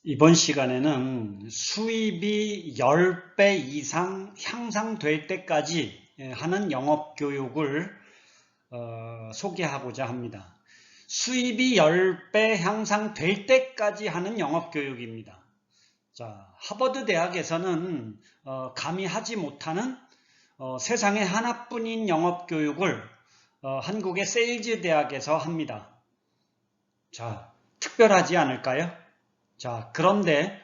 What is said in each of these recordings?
이번 시간에는 수입이 10배 이상 향상될 때까지 하는 영업교육을 소개하고자 합니다. 수입이 10배 향상될 때까지 하는 영업교육입니다. 자, 하버드 대학에서는 감히 하지 못하는 세상에 하나뿐인 영업교육을 한국의 세일즈 대학에서 합니다. 자, 특별하지 않을까요? 자, 그런데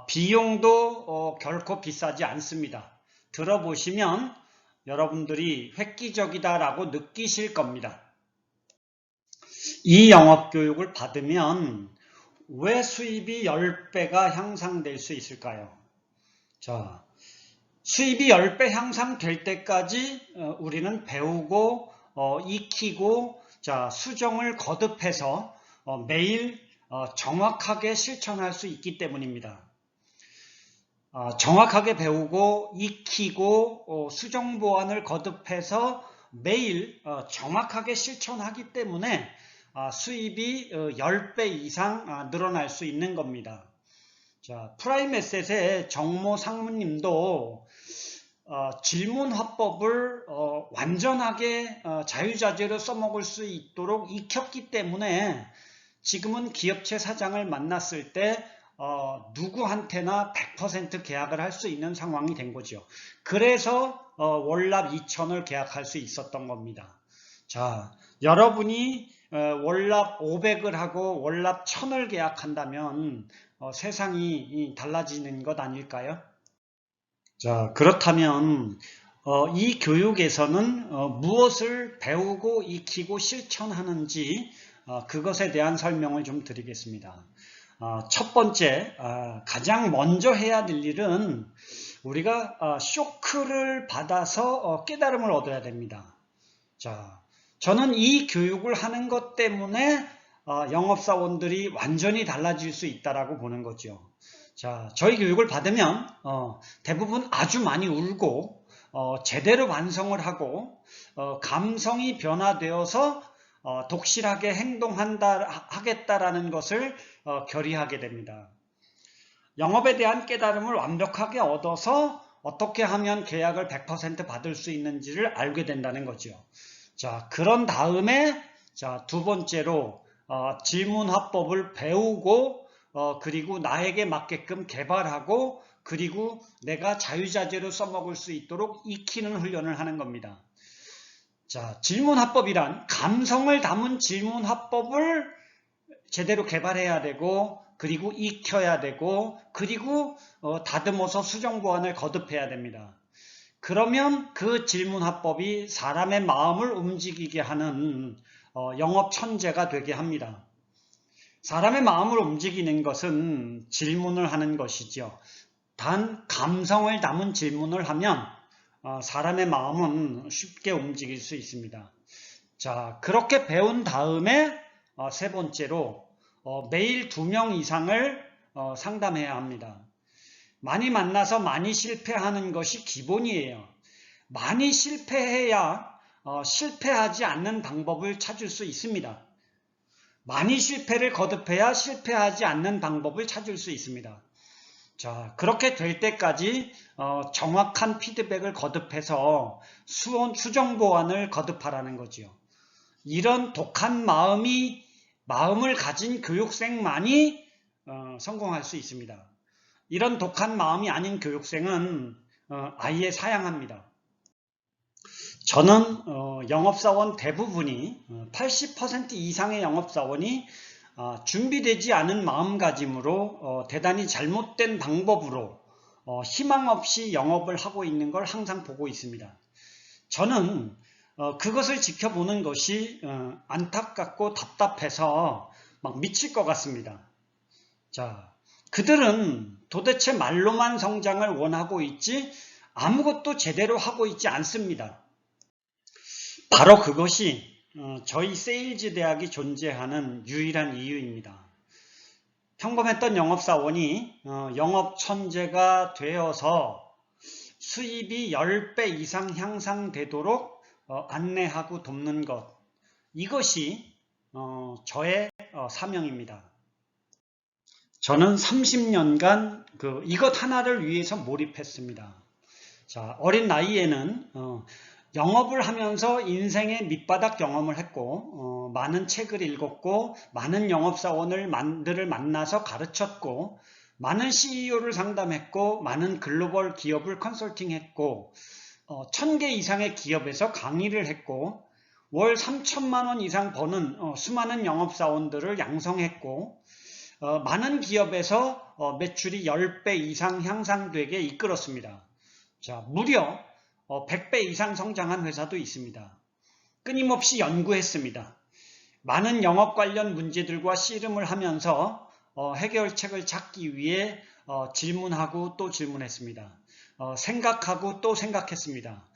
비용도 결코 비싸지 않습니다. 들어보시면 여러분들이 획기적이다라고 느끼실 겁니다. 이 영업교육을 받으면 왜 수입이 10배가 향상될 수 있을까요? 자, 수입이 10배 향상될 때까지 우리는 배우고 익히고 수정을 거듭해서 매일 정확하게 실천할 수 있기 때문입니다. 정확하게 배우고 익히고 수정 보완을 거듭해서 매일 정확하게 실천하기 때문에 수입이 10배 이상 늘어날 수 있는 겁니다. 자, 프라임에셋의 정모 상무님도 질문 화법을 완전하게 자유자재로 써먹을 수 있도록 익혔기 때문에 지금은 기업체 사장을 만났을 때 누구한테나 100% 계약을 할 수 있는 상황이 된 거죠. 그래서 월납 2천을 계약할 수 있었던 겁니다. 자, 여러분이 월납 500을 하고 월납 1000을 계약한다면 세상이 달라지는 것 아닐까요? 자, 그렇다면 이 교육에서는 무엇을 배우고 익히고 실천하는지 그것에 대한 설명을 좀 드리겠습니다. 첫 번째, 가장 먼저 해야 될 일은 우리가 쇼크를 받아서 깨달음을 얻어야 됩니다. 자, 저는 이 교육을 하는 것 때문에 영업사원들이 완전히 달라질 수 있다라고 보는 거죠. 자, 저희 교육을 받으면 대부분 아주 많이 울고 제대로 반성을 하고 감성이 변화되어서 독실하게 하겠다라는 것을 결의하게 됩니다. 영업에 대한 깨달음을 완벽하게 얻어서 어떻게 하면 계약을 100% 받을 수 있는지를 알게 된다는 거죠. 자, 그런 다음에 두 번째로 질문 화법을 배우고 그리고 나에게 맞게끔 개발하고 그리고 내가 자유자재로 써먹을 수 있도록 익히는 훈련을 하는 겁니다. 자, 질문 화법이란 감성을 담은 질문 화법을 제대로 개발해야 되고 그리고 익혀야 되고 그리고 다듬어서 수정 보완을 거듭해야 됩니다. 그러면 그 질문 화법이 사람의 마음을 움직이게 하는 영업 천재가 되게 합니다. 사람의 마음을 움직이는 것은 질문을 하는 것이죠. 단 감성을 담은 질문을 하면 사람의 마음은 쉽게 움직일 수 있습니다. 자, 그렇게 배운 다음에 세 번째로 매일 2명 이상을 상담해야 합니다. 많이 만나서 많이 실패하는 것이 기본이에요. 많이 실패해야 실패하지 않는 방법을 찾을 수 있습니다. 많이 실패를 거듭해야 실패하지 않는 방법을 찾을 수 있습니다. 자, 그렇게 될 때까지 정확한 피드백을 거듭해서 수정 보완을 거듭하라는 거죠. 이런 독한 마음을 가진 교육생만이 성공할 수 있습니다. 이런 독한 마음이 아닌 교육생은 아예 사양합니다. 저는 영업사원 대부분이 80% 이상의 영업사원이 준비되지 않은 마음가짐으로 대단히 잘못된 방법으로 희망 없이 영업을 하고 있는 걸 항상 보고 있습니다. 저는 그것을 지켜보는 것이 안타깝고 답답해서 막 미칠 것 같습니다. 자, 그들은 도대체 말로만 성장을 원하고 있지 아무것도 제대로 하고 있지 않습니다. 바로 그것이 저희 세일즈 대학이 존재하는 유일한 이유입니다. 평범했던 영업사원이 영업 천재가 되어서 수입이 10배 이상 향상되도록 안내하고 돕는 것, 이것이 저의 사명입니다. 저는 30년간 이것 하나를 위해서 몰입했습니다. 자, 어린 나이에는 영업을 하면서 인생의 밑바닥 경험을 했고 많은 책을 읽었고 많은 영업사원들을 만나서 가르쳤고 많은 CEO를 상담했고 많은 글로벌 기업을 컨설팅했고 1000개 이상의 기업에서 강의를 했고 월 3천만 원 이상 버는 수많은 영업사원들을 양성했고 많은 기업에서 매출이 10배 이상 향상되게 이끌었습니다. 자, 무려 100배 이상 성장한 회사도 있습니다. 끊임없이 연구했습니다. 많은 영업 관련 문제들과 씨름을 하면서 해결책을 찾기 위해 질문하고 또 질문했습니다. 생각하고 또 생각했습니다.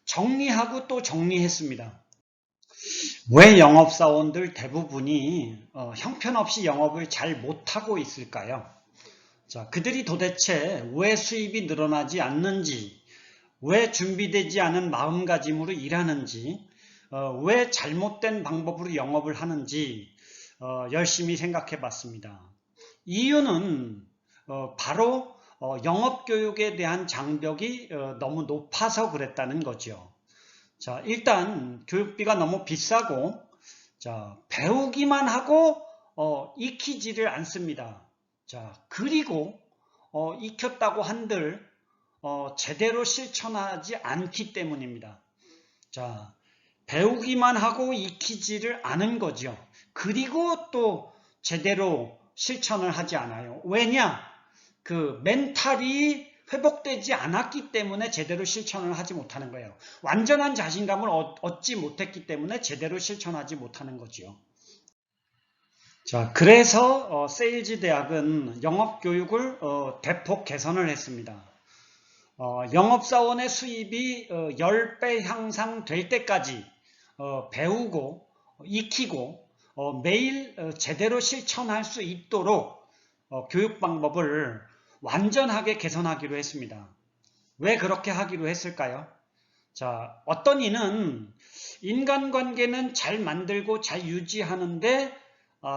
정리하고 또 정리했습니다. 왜 영업사원들 대부분이 형편없이 영업을 잘 못하고 있을까요? 자, 그들이 도대체 왜 수입이 늘어나지 않는지, 왜 준비되지 않은 마음가짐으로 일하는지, 왜 잘못된 방법으로 영업을 하는지 열심히 생각해 봤습니다. 이유는 바로 영업교육에 대한 장벽이 너무 높아서 그랬다는 거죠. 자, 일단 교육비가 너무 비싸고 자, 배우기만 하고 익히지를 않습니다. 자, 그리고 익혔다고 한들 제대로 실천하지 않기 때문입니다. 자, 배우기만 하고 익히지를 않은 거죠. 그리고 또 제대로 실천을 하지 않아요. 왜냐? 그 멘탈이 회복되지 않았기 때문에 제대로 실천을 하지 못하는 거예요. 완전한 자신감을 얻지 못했기 때문에 제대로 실천하지 못하는 거죠. 자, 그래서 세일즈 대학은 영업교육을 대폭 개선을 했습니다. 영업사원의 수입이 10배 향상될 때까지 배우고 익히고 매일 제대로 실천할 수 있도록 교육 방법을 완전하게 개선하기로 했습니다. 왜 그렇게 하기로 했을까요? 자, 어떤 이는 인간관계는 잘 만들고 잘 유지하는데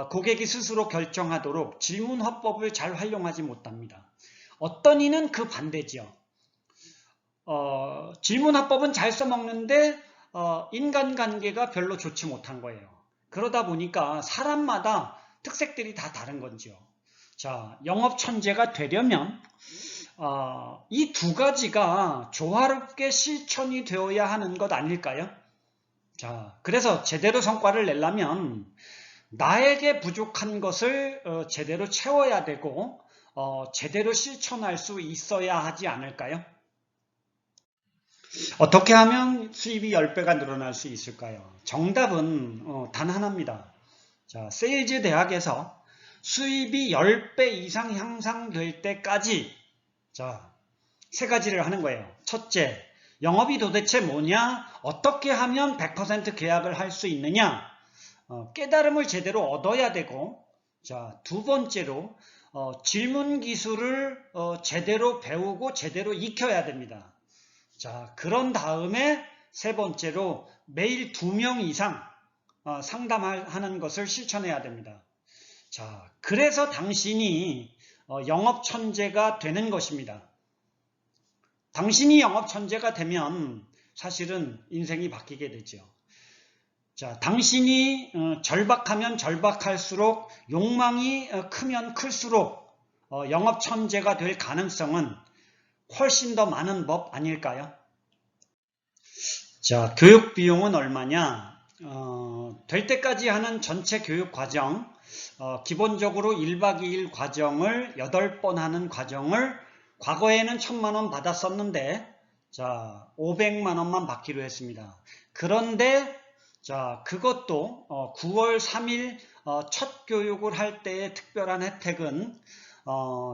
고객이 스스로 결정하도록 질문 화법을 잘 활용하지 못합니다. 어떤 이는 그 반대죠. 질문 화법은 잘 써먹는데 인간관계가 별로 좋지 못한 거예요. 그러다 보니까 사람마다 특색들이 다 다른 거죠. 자, 영업 천재가 되려면 이 두 가지가 조화롭게 실천이 되어야 하는 것 아닐까요? 자, 그래서 제대로 성과를 내려면 나에게 부족한 것을 제대로 채워야 되고 제대로 실천할 수 있어야 하지 않을까요? 어떻게 하면 수입이 10배가 늘어날 수 있을까요? 정답은 단 하나입니다. 자, 세일즈 대학에서 수입이 10배 이상 향상될 때까지 자, 세 가지를 하는 거예요. 첫째, 영업이 도대체 뭐냐? 어떻게 하면 100% 계약을 할 수 있느냐? 깨달음을 제대로 얻어야 되고 자, 두 번째로 질문 기술을 제대로 배우고 제대로 익혀야 됩니다. 자, 그런 다음에 세 번째로 매일 2명 이상 상담하는 것을 실천해야 됩니다. 자, 그래서 당신이 영업 천재가 되는 것입니다. 당신이 영업 천재가 되면 사실은 인생이 바뀌게 되죠. 자, 당신이 절박하면 절박할수록 욕망이 크면 클수록 영업 천재가 될 가능성은 훨씬 더 많은 법 아닐까요? 자, 교육 비용은 얼마냐? 될 때까지 하는 전체 교육 과정, 기본적으로 1박 2일 과정을 8번 하는 과정을 과거에는 1000만 원 받았었는데, 자, 500만 원만 받기로 했습니다. 그런데, 자, 그것도 9월 3일 첫 교육을 할 때의 특별한 혜택은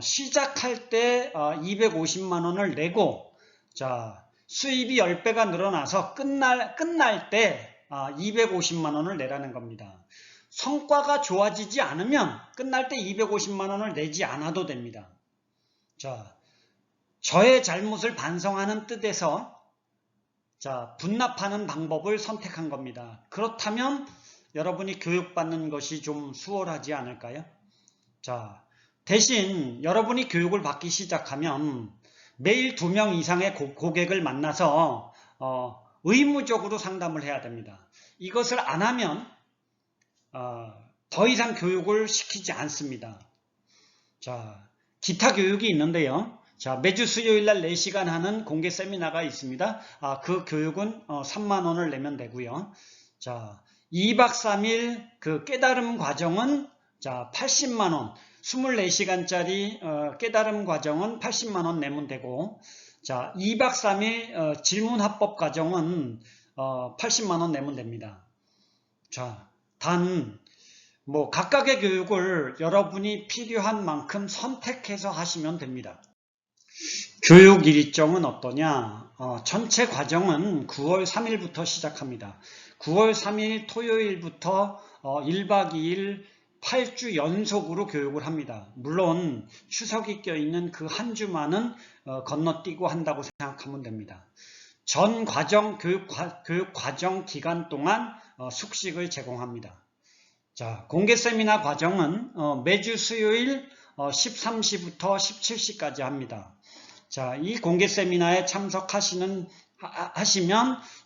시작할 때 250만 원을 내고 자, 수입이 10배가 늘어나서 끝날 때 250만 원을 내라는 겁니다. 성과가 좋아지지 않으면 끝날 때 250만 원을 내지 않아도 됩니다. 자, 저의 잘못을 반성하는 뜻에서 자, 분납하는 방법을 선택한 겁니다. 그렇다면 여러분이 교육받는 것이 좀 수월하지 않을까요? 자, 대신 여러분이 교육을 받기 시작하면 매일 2명 이상의 고객을 만나서 의무적으로 상담을 해야 됩니다. 이것을 안 하면 더 이상 교육을 시키지 않습니다. 자, 기타 교육이 있는데요. 자, 매주 수요일 날 4시간 하는 공개 세미나가 있습니다. 그 교육은 3만 원을 내면 되고요. 자, 2박 3일 그 깨달음 과정은 자, 80만 원. 24시간짜리 깨달음 과정은 80만 원 내면 되고, 자, 2박 3일 질문 합법 과정은 80만 원 내면 됩니다. 자, 단 각각의 교육을 여러분이 필요한 만큼 선택해서 하시면 됩니다. 교육 일정은 어떠냐? 전체 과정은 9월 3일부터 시작합니다. 9월 3일 토요일부터 1박 2일 8주 연속으로 교육을 합니다. 물론 추석이 껴있는 그 한 주만은 건너뛰고 한다고 생각하면 됩니다. 전 과정, 교육 과정 기간 동안 숙식을 제공합니다. 자, 공개 세미나 과정은 매주 수요일 13시부터 17시까지 합니다. 자, 이 공개 세미나에 참석하시면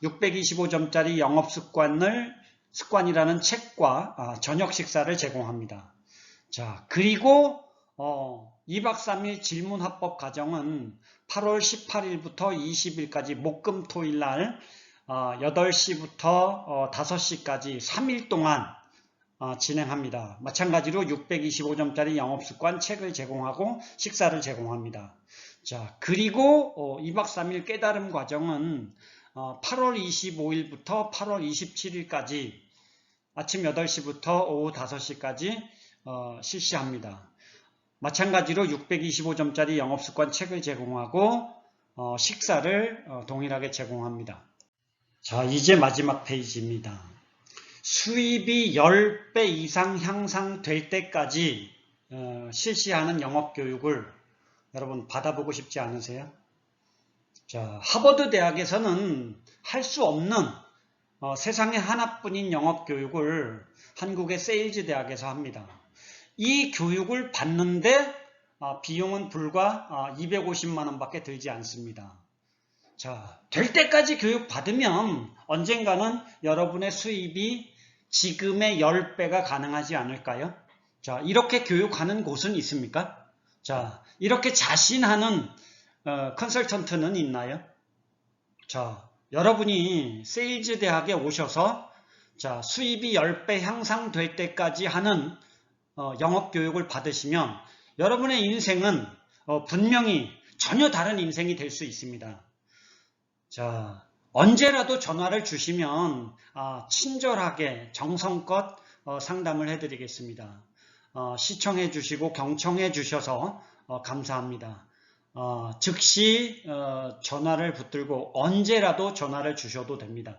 625점짜리 영업습관이라는 책과 저녁 식사를 제공합니다. 자, 그리고 2박 3일 질문 합법 과정은 8월 18일부터 20일까지 목금토일 날 8시부터 5시까지 3일 동안 진행합니다. 마찬가지로 625점짜리 영업습관 책을 제공하고 식사를 제공합니다. 자, 그리고 2박 3일 깨달음 과정은 8월 25일부터 8월 27일까지 아침 8시부터 오후 5시까지 실시합니다. 마찬가지로 625점짜리 영업습관 책을 제공하고 식사를 동일하게 제공합니다. 자, 이제 마지막 페이지입니다. 수입이 10배 이상 향상될 때까지 실시하는 영업교육을 여러분 받아보고 싶지 않으세요? 자, 하버드 대학에서는 할 수 없는 세상에 하나뿐인 영업교육을 한국의 세일즈 대학에서 합니다. 이 교육을 받는데 비용은 불과 250만 원밖에 들지 않습니다. 자, 될 때까지 교육 받으면 언젠가는 여러분의 수입이 지금의 10배가 가능하지 않을까요? 자, 이렇게 교육하는 곳은 있습니까? 자, 이렇게 자신하는 컨설턴트는 있나요? 자, 여러분이 세일즈 대학에 오셔서 자, 수입이 10배 향상될 때까지 하는 영업교육을 받으시면 여러분의 인생은 분명히 전혀 다른 인생이 될 수 있습니다. 자, 언제라도 전화를 주시면 친절하게 정성껏 상담을 해드리겠습니다. 시청해 주시고 경청해 주셔서 감사합니다. 즉시 전화를 붙들고 언제라도 전화를 주셔도 됩니다.